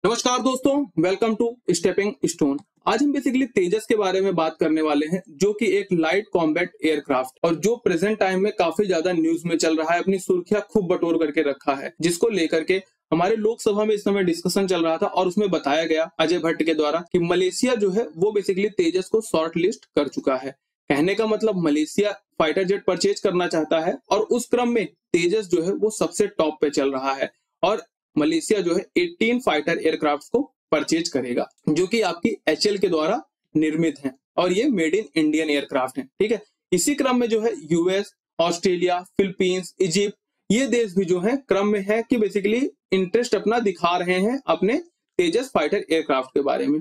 नमस्कार दोस्तों, welcome to stepping stone. आज हम बेसिकली तेजस के बारे में बात करने वाले हैं, जो कि एक लाइट कॉम्बैट एयरक्राफ्ट और जो प्रेजेंट टाइम में काफी ज्यादा न्यूज में चल रहा है, अपनी सुर्खियां खूब बटोर करके रखा है, जिसको लेकर के हमारे लोकसभा में इस समय डिस्कशन चल रहा था और उसमें बताया गया अजय भट्ट के द्वारा कि मलेशिया जो है वो बेसिकली तेजस को शॉर्ट लिस्ट कर चुका है। कहने का मतलब मलेशिया फाइटर जेट परचेज करना चाहता है और उस क्रम में तेजस जो है वो सबसे टॉप पे चल रहा है और मलेशिया जो है 18 फाइटर एयरक्राफ्ट को परचेज करेगा, जो कि आपकी एचएल के द्वारा निर्मित हैं और ये मेड इन इंडियन एयरक्राफ्ट हैं। ठीक है, इसी क्रम में जो है यूएस, ऑस्ट्रेलिया, फिलीपींस, इजिप्ट, ये देश भी जो है क्रम में है कि बेसिकली इंटरेस्ट अपना दिखा रहे हैं अपने तेजस फाइटर एयरक्राफ्ट के बारे में।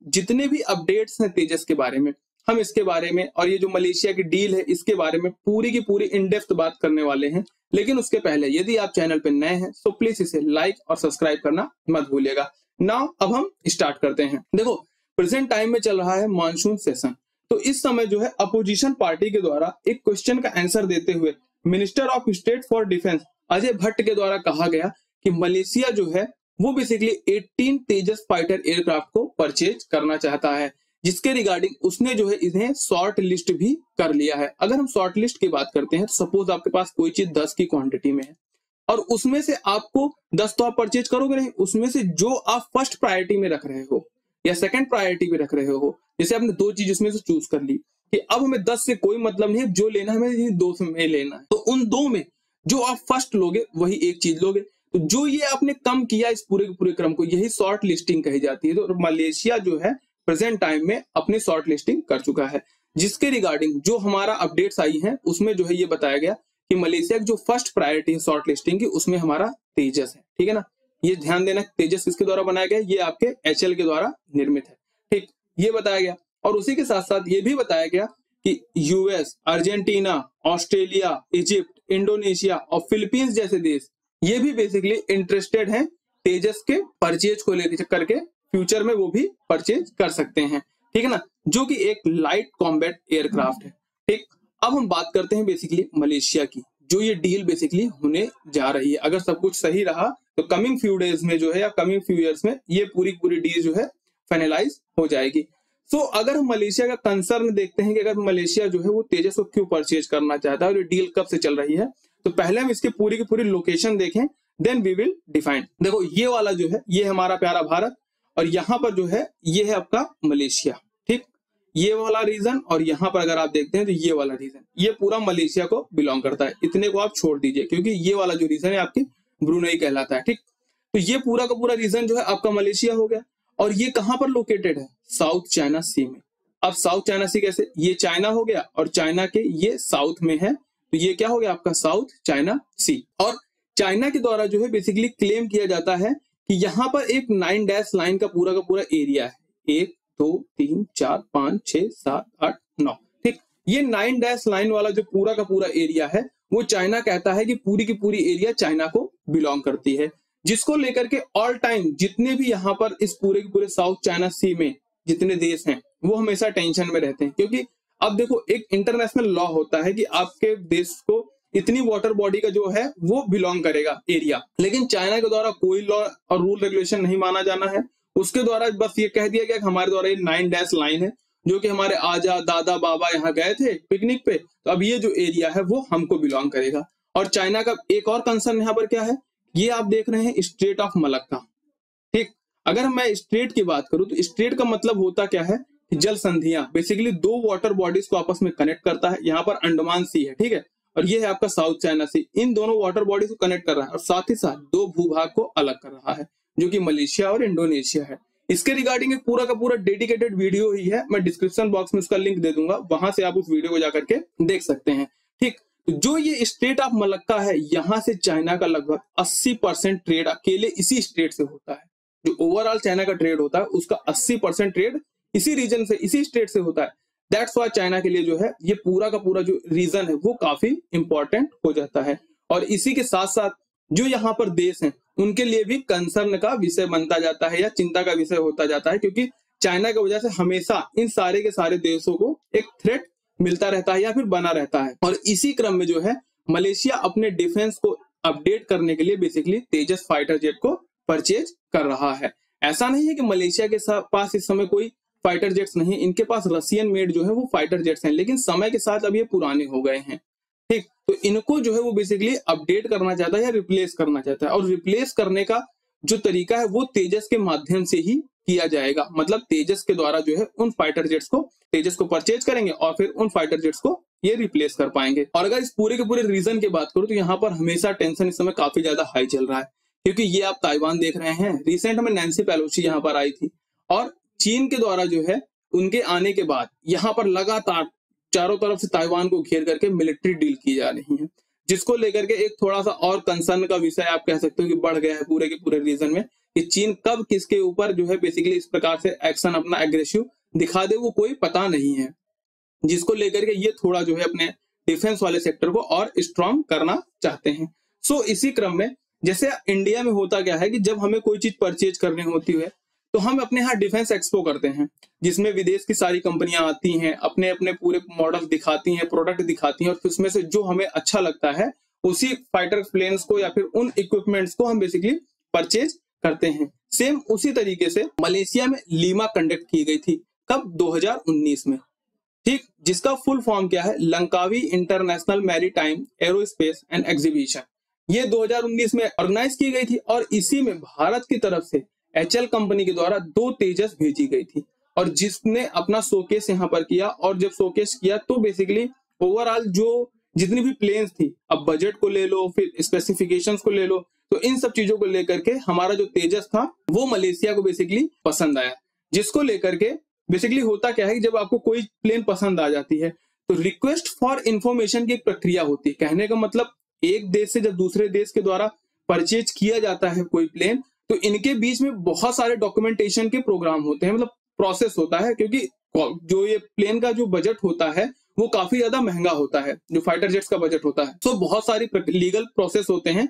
जितने भी अपडेट्स हैं तेजस के बारे में, हम इसके बारे में और ये जो मलेशिया की डील है इसके बारे में पूरी की पूरी इन डेप्थ बात करने वाले हैं। लेकिन उसके पहले यदि आप चैनल पे नए हैं तो प्लीज इसे लाइक और सब्सक्राइब करना मत भूलिएगा। नाउ अब हम स्टार्ट करते हैं। देखो, प्रेजेंट टाइम में चल रहा है मानसून सेशन, तो इस समय जो है अपोजिशन पार्टी के द्वारा एक क्वेश्चन का आंसर देते हुए minister of state for defence Ajay Bhatt के द्वारा कहा गया कि मलेशिया जो है वो बेसिकली 18 तेजस फाइटर एयरक्राफ्ट को परचेज करना चाहता है, जिसके रिगार्डिंग उसने जो है इन्हें शॉर्ट लिस्ट भी कर लिया है। अगर हम शॉर्ट लिस्ट की बात करते हैं तो सपोज आपके पास कोई चीज 10 की क्वांटिटी में है और उसमें से आपको 10 तो आप परचेज करोगे नहीं, उसमें से जो आप फर्स्ट प्रायोरिटी में रख रहे हो या सेकंड प्रायोरिटी में रख रहे हो, जैसे आपने दो चीज उसमें से चूज कर ली कि अब हमें 10 से कोई मतलब नहीं है, जो लेना है हमें दो में लेना है, तो उन दो में जो आप फर्स्ट लोगे वही एक चीज लोगे। तो जो ये आपने कम किया इस पूरे के पूरे क्रम को, यही शॉर्ट लिस्टिंग कही जाती है। तो मलेशिया जो है प्रेजेंट टाइम में अपनी शॉर्ट लिस्टिंग कर चुका है, जिसके रिगार्डिंग जो हमारा अपडेट्स आई हैं उसमें जो है ये बताया गया कि मलेशिया की जो फर्स्ट प्रायोरिटी है शॉर्ट लिस्टिंग की, उसमें हमारा तेजस है। ठीक है ना, ये ध्यान देना, तेजस किसके द्वारा बनाया गया, ये आपके एचएल के द्वारा निर्मित है। ठीक, ये बताया गया और उसी के साथ साथ ये भी बताया गया कि US, Argentina, Australia, Egypt, Indonesia और फिलीपींस जैसे देश ये भी बेसिकली इंटरेस्टेड हैं तेजस के परचेज को लेकर करके, फ्यूचर में वो भी परचेज कर सकते हैं। ठीक है ना, जो कि एक लाइट कॉम्बैट एयरक्राफ्ट है। ठीक, अब हम बात करते हैं बेसिकली मलेशिया की, जो ये डील बेसिकली होने जा रही है। अगर सब कुछ सही रहा तो कमिंग फ्यू डेज में जो है या कमिंग फ्यू ईयर्स में ये पूरी पूरी डील जो है फाइनलाइज हो जाएगी। अगर हम मलेशिया का कंसर्न देखते हैं कि अगर मलेशिया जो है वो तेजस को क्यों परचेज करना चाहता है और ये डील कब से चल रही है, तो पहले हम इसकी पूरी की पूरी लोकेशन देखें, देन वी विल डिफाइन। देखो, ये वाला जो है ये हमारा प्यारा भारत और यहाँ पर जो है ये है आपका मलेशिया। ठीक, ये वाला रीजन और यहाँ पर अगर आप देखते हैं तो ये वाला रीजन, ये पूरा मलेशिया को बिलोंग करता है। इतने को आप छोड़ दीजिए क्योंकि ये वाला जो रीजन है आपके ब्रुनेई कहलाता है। ठीक, तो ये पूरा का पूरा रीजन जो है आपका मलेशिया हो गया और ये कहाँ पर लोकेटेड है, साउथ चाइना सी में। अब साउथ चाइना सी कैसे, ये चाइना हो गया और चाइना के ये साउथ में है, तो ये क्या हो गया आपका साउथ चाइना सी। और चाइना के द्वारा जो है बेसिकली क्लेम किया जाता है कि यहाँ पर एक 9 डैश लाइन का पूरा एरिया है, 1 2 3 4 5 6 7 8 9। ठीक, ये 9 डैश लाइन वाला जो पूरा का पूरा एरिया है वो चाइना कहता है कि पूरी की पूरी एरिया चाइना को बिलोंग करती है, जिसको लेकर के ऑल टाइम जितने भी यहाँ पर इस पूरे के पूरे साउथ चाइना सी में जितने देश हैं वो हमेशा टेंशन में रहते हैं। क्योंकि अब देखो, एक इंटरनेशनल लॉ होता है कि आपके देश को इतनी वाटर बॉडी का जो है वो बिलोंग करेगा एरिया, लेकिन चाइना के द्वारा कोई लॉ और रूल रेगुलेशन नहीं माना जाना है। उसके द्वारा बस ये कह दिया गया कि हमारे द्वारा ये 9 डैश लाइन है, जो कि हमारे आजा दादा बाबा यहाँ गए थे पिकनिक पे, तो अब ये जो एरिया है वो हमको बिलोंग करेगा। और चाइना का एक और कंसर्न यहाँ पर क्या है, ये आप देख रहे हैं स्ट्रेट ऑफ मलक्का। ठीक, अगर मैं स्ट्रेट की बात करूं तो स्ट्रेट का मतलब होता क्या है, जल संधियां, बेसिकली दो वाटर बॉडीज को आपस में कनेक्ट करता है। यहाँ पर अंडमान सी है, ठीक है, और ये है आपका साउथ चाइना सी, इन दोनों वाटर बॉडीज को कनेक्ट कर रहा है और साथ ही साथ दो भूभाग को अलग कर रहा है, जो कि मलेशिया और इंडोनेशिया है। इसके रिगार्डिंग एक पूरा का पूरा डेडिकेटेड वीडियो ही है, मैं डिस्क्रिप्शन बॉक्स में उसका लिंक दे दूंगा, वहां से आप उस वीडियो को जाकर के देख सकते हैं। ठीक, जो ये स्ट्रेट ऑफ मलक्का है, यहाँ से चाइना का लगभग 80% ट्रेड अकेले इसी स्ट्रेट से होता है। जो ओवरऑल चाइना का ट्रेड होता है उसका 80% ट्रेड इसी रीजन से, इसी स्टेट से होता है। दैट्स व्हाई चाइना के लिए जो है ये पूरा का पूरा जो रीजन है वो काफी इंपॉर्टेंट हो जाता है। और इसी के साथ साथ जो यहाँ पर देश हैं उनके लिए भी कंसर्न का विषय बनता जाता है या चिंता का विषय होता जाता है, क्योंकि चाइना की वजह से हमेशा इन सारे के सारे देशों को एक थ्रेट मिलता रहता है या फिर बना रहता है। और इसी क्रम में जो है मलेशिया अपने डिफेंस को अपडेट करने के लिए बेसिकली तेजस फाइटर जेट को परचेज कर रहा है। ऐसा नहीं है कि मलेशिया के पास इस समय कोई फाइटर जेट्स नहीं, इनके पास रशियन मेड जो है वो फाइटर जेट्स हैं, लेकिन समय के साथ अब ये पुराने हो गए हैं। ठीक, तो इनको जो है वो बेसिकली अपडेट करना चाहता है या रिप्लेस करना चाहता है, और रिप्लेस करने का जो तरीका है वो तेजस के माध्यम से ही किया जाएगा। मतलब तेजस के द्वारा जो है उन फाइटर जेट्स को, तेजस को परचेज करेंगे और फिर उन फाइटर जेट्स को ये रिप्लेस कर पाएंगे। और अगर इस पूरे के पूरे रीजन की बात करूं तो यहाँ पर हमेशा टेंशन इस समय काफी ज्यादा हाई चल रहा है, क्योंकि ये आप ताइवान देख रहे हैं, रिसेंट में नैन्सी पेलोसी यहाँ पर आई थी और चीन के द्वारा जो है उनके आने के बाद यहाँ पर लगातार चारों तरफ से ताइवान को घेर करके मिलिट्री डील की जा रही है, जिसको लेकर के एक थोड़ा सा और कंसर्न का विषय आप कह सकते हो कि बढ़ गया है पूरे के पूरे रीजन में, कि चीन कब किसके ऊपर जो है बेसिकली इस प्रकार से एक्शन अपना एग्रेसिव दिखा दे वो कोई पता नहीं है, जिसको लेकर के ये थोड़ा जो है अपने डिफेंस वाले सेक्टर को और स्ट्रांग करना चाहते हैं। सो इसी क्रम में जैसे इंडिया में होता क्या है कि जब हमें कोई चीज परचेज करनी होती है तो हम अपने यहाँ डिफेंस एक्सपो करते हैं, जिसमें विदेश की सारी कंपनियां आती हैं, अपने अपने पूरे मॉडल दिखाती हैं, प्रोडक्ट दिखाती हैं, और फिर उसमें से जो हमें अच्छा लगता है उसी फाइटर प्लेन्स को या फिर उन इक्विपमेंट्स को हम बेसिकली परचेज करते हैं। सेम उसी तरीके से मलेशिया में लीमा कंडक्ट की गई थी, कब? 2019 में। ठीक, जिसका फुल फॉर्म क्या है? Langkawi international maritime aerospace and exhibition. ये 2019 में ऑर्गेनाइज की गई थी और इसी में भारत की तरफ से एचएल कंपनी के द्वारा 2 तेजस भेजी गई थी, और जिसने अपना शोकेस यहाँ पर किया। और जब शोकेस किया तो बेसिकली ओवरऑल जो जितनी भी प्लेन्स थी, अब बजट को ले लो, फिर स्पेसिफिकेशंस को ले लो, तो इन सब चीजों को लेकर के हमारा जो तेजस था वो मलेशिया को बेसिकली पसंद आया। जिसको लेकर के बेसिकली होता क्या है कि जब आपको कोई प्लेन पसंद आ जाती है तो रिक्वेस्ट फॉर इंफॉर्मेशन की एक प्रक्रिया होती है। कहने का मतलब एक देश से जब दूसरे देश के द्वारा परचेज किया जाता है कोई प्लेन, तो इनके बीच में बहुत सारे डॉक्यूमेंटेशन के प्रोग्राम होते हैं, मतलब प्रोसेस होता है, क्योंकि जो ये प्लेन का जो बजट होता है वो काफी ज्यादा महंगा होता है, जो फाइटर जेट्स का बजट होता है। तो बहुत सारी लीगल प्रोसेस होते हैं।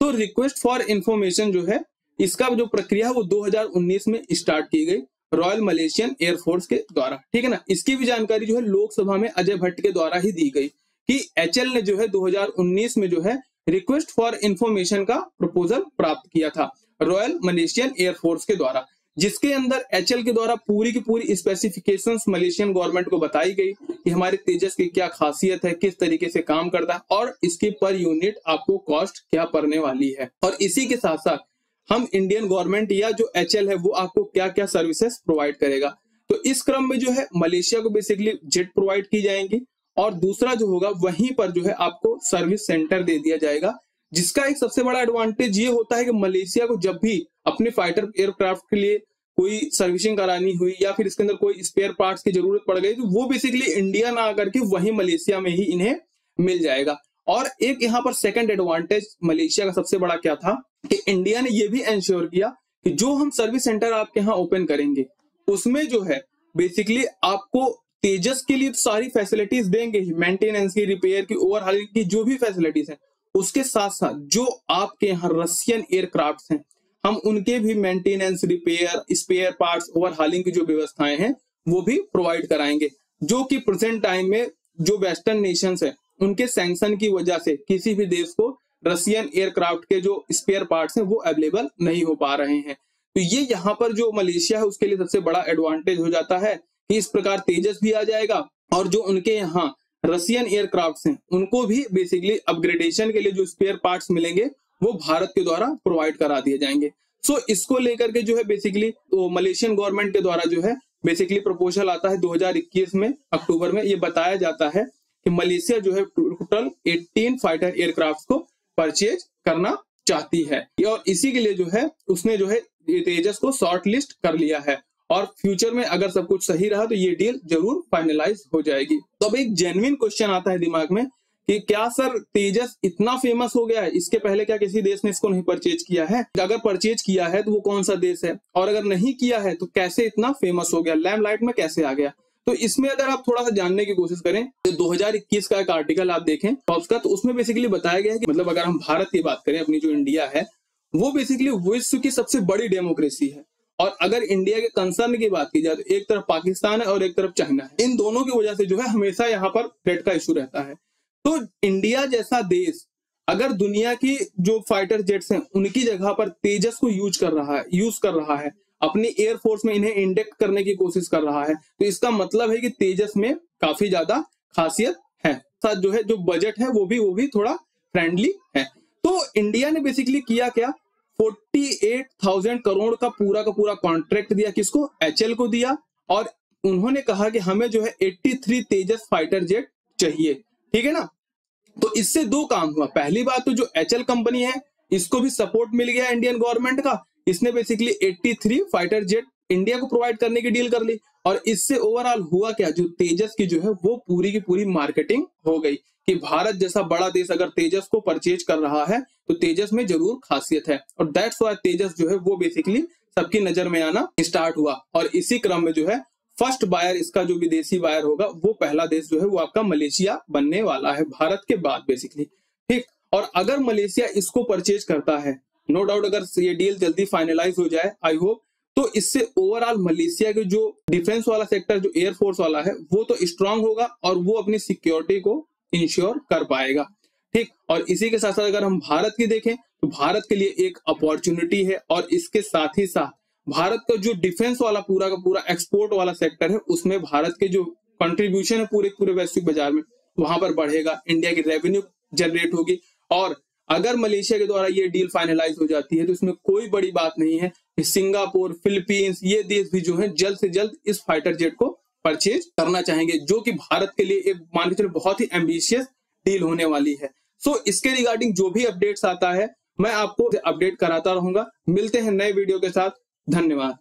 तो रिक्वेस्ट फॉर इंफॉर्मेशन जो है इसका जो प्रक्रिया है वो 2019 में स्टार्ट की गई रॉयल मलेशियन एयरफोर्स के द्वारा। ठीक है ना। इसकी भी जानकारी जो है लोकसभा में अजय भट्ट के द्वारा ही दी गई कि एचएल ने जो है 2019 में जो है रिक्वेस्ट फॉर इंफॉर्मेशन का प्रपोजल प्राप्त किया था रॉयल मलेशियन एयरफोर्स के द्वारा, जिसके अंदर एचएल के द्वारा पूरी की पूरी स्पेसिफिकेशंस मलेशियन गवर्नमेंट को बताई गई कि हमारे तेजस की क्या खासियत है, किस तरीके से काम करता है और इसकी पर यूनिट आपको कॉस्ट क्या पड़ने वाली है। और इसी के साथ साथ हम इंडियन गवर्नमेंट या जो एचएल है वो आपको क्या क्या सर्विसेज प्रोवाइड करेगा। तो इस क्रम में जो है मलेशिया को बेसिकली जेट प्रोवाइड की जाएंगी, और दूसरा जो होगा वहीं पर जो है आपको सर्विस सेंटर दे दिया जाएगा, जिसका एक सबसे बड़ा एडवांटेज ये होता है कि मलेशिया को जब भी अपने फाइटर एयरक्राफ्ट के लिए कोई सर्विसिंग करानी हुई या फिर इसके अंदर कोई स्पेयर पार्ट्स की जरूरत पड़ गई तो वो बेसिकली इंडिया ना आकर के वहीं मलेशिया में ही इन्हें मिल जाएगा। और एक यहाँ पर सेकंड एडवांटेज मलेशिया का सबसे बड़ा क्या था कि इंडिया ने ये भी इंश्योर किया कि जो हम सर्विस सेंटर आपके यहाँ ओपन करेंगे उसमें जो है बेसिकली आपको तेजस के लिए सारी फैसिलिटीज देंगे ही, मेंटेनेंस की, रिपेयर की, ओवरहॉलिंग की, जो भी फैसिलिटीज है उसके साथ साथ जो आपके यहाँ रशियन एयरक्राफ्ट हैं हम उनके भी maintenance, repair, spare parts, overhauling की जो व्यवस्थाएं हैं वो भी प्रोवाइड कराएंगे, जो कि प्रेजेंट टाइम में जो वेस्टर्न नेशंस है उनके सैंक्शन की वजह से किसी भी देश को रशियन एयरक्राफ्ट के जो स्पेयर पार्ट्स हैं वो अवेलेबल नहीं हो पा रहे हैं। तो ये यहाँ पर जो मलेशिया है उसके लिए सबसे बड़ा एडवांटेज हो जाता है कि इस प्रकार तेजस भी आ जाएगा और जो उनके यहाँ रशियन एयरक्राफ्ट हैं उनको भी बेसिकली अपग्रेडेशन के लिए जो स्पेयर पार्ट्स मिलेंगे वो भारत के द्वारा प्रोवाइड करा दिए जाएंगे। सो इसको लेकर के जो है बेसिकली तो मलेशियन गवर्नमेंट के द्वारा जो है बेसिकली प्रपोजल आता है 2021 में अक्टूबर में। ये बताया जाता है कि मलेशिया जो है टोटल 18 फाइटर एयरक्राफ्ट को परचेज करना चाहती है, और इसी के लिए जो है उसने जो है तेजस को शॉर्ट लिस्ट कर लिया है, और फ्यूचर में अगर सब कुछ सही रहा तो ये डील जरूर फाइनलाइज हो जाएगी। तो अब एक जेन्युइन क्वेश्चन आता है दिमाग में कि क्या सर तेजस इतना फेमस हो गया है, इसके पहले क्या किसी देश ने इसको नहीं परचेज किया है? अगर परचेज किया है तो वो कौन सा देश है, और अगर नहीं किया है तो कैसे इतना फेमस हो गया, लैम्पलाइट में कैसे आ गया? तो इसमें अगर आप थोड़ा सा जानने की कोशिश करें तो 2021 का एक आर्टिकल आप देखें टॉप्स का, तो उसमें बेसिकली बताया गया है कि मतलब अगर हम भारत की बात करें, अपनी जो इंडिया है वो बेसिकली विश्व की सबसे बड़ी डेमोक्रेसी है, और अगर इंडिया के कंसर्न की बात की जाए तो एक तरफ पाकिस्तान है और एक तरफ चाइना है। इन दोनों की वजह से जो है हमेशा यहाँ पर थ्रेट का इशू रहता है। तो इंडिया जैसा देश अगर दुनिया की जो फाइटर जेट्स हैं उनकी जगह पर तेजस को यूज कर रहा है, अपनी एयरफोर्स में इन्हें इंडेक्ट करने की कोशिश कर रहा है, तो इसका मतलब है कि तेजस में काफी ज्यादा खासियत है। साथ जो है जो बजट है वो भी थोड़ा फ्रेंडली है। तो इंडिया ने बेसिकली किया क्या, 48,000 करोड़ का पूरा कॉन्ट्रैक्ट दिया, किसको, एचएल को दिया। और उन्होंने कहा कि हमें जो है 83 तेजस फाइटर जेट चाहिए, ठीक है ना। तो इससे दो काम हुआ, पहली बात तो जो एचएल कंपनी है इसको भी सपोर्ट मिल गया इंडियन गवर्नमेंट का, इसने बेसिकली 83 फाइटर जेट इंडिया को प्रोवाइड करने की डील कर ली। और इससे ओवरऑल हुआ क्या, जो तेजस की जो है वो पूरी की पूरी मार्केटिंग हो गई कि भारत जैसा बड़ा देश अगर तेजस को परचेज कर रहा है तो तेजस में जरूर खासियत है। और दैट्स व्हाई तेजस जो है वो बेसिकली सबकी नजर में आना स्टार्ट हुआ। और इसी क्रम में जो है फर्स्ट बायर, इसका जो विदेशी बायर होगा वो पहला देश जो है वो आपका मलेशिया बनने वाला है, भारत के बाद बेसिकली, ठीक। और अगर मलेशिया इसको परचेज करता है, नो डाउट अगर ये डील जल्दी फाइनलाइज हो जाए, आई होप, तो इससे ओवरऑल मलेशिया के जो डिफेंस वाला सेक्टर, जो एयरफोर्स वाला है, वो तो स्ट्रांग होगा और वो अपनी सिक्योरिटी को इंश्योर कर पाएगा, ठीक। और इसी के साथ साथ अगर हम भारत की देखें तो भारत के लिए एक अपॉर्चुनिटी है। और इसके साथ ही साथ भारत का जो डिफेंस वाला पूरा का पूरा एक्सपोर्ट वाला सेक्टर है, उसमें भारत के जो कंट्रीब्यूशन है पूरे वैश्विक बाजार में, वहां पर बढ़ेगा, इंडिया की रेवेन्यू जनरेट होगी। और अगर मलेशिया के द्वारा ये डील फाइनलाइज हो जाती है तो इसमें कोई बड़ी बात नहीं है कि सिंगापुर, फिलीपींस, ये देश भी जो है जल्द से जल्द इस फाइटर जेट को परचेज करना चाहेंगे, जो कि भारत के लिए एक मान के चलो बहुत ही एम्बिशियस डील होने वाली है। सो इसके रिगार्डिंग जो भी अपडेट्स आता है मैं आपको अपडेट कराता रहूंगा। मिलते हैं नए वीडियो के साथ, धन्यवाद।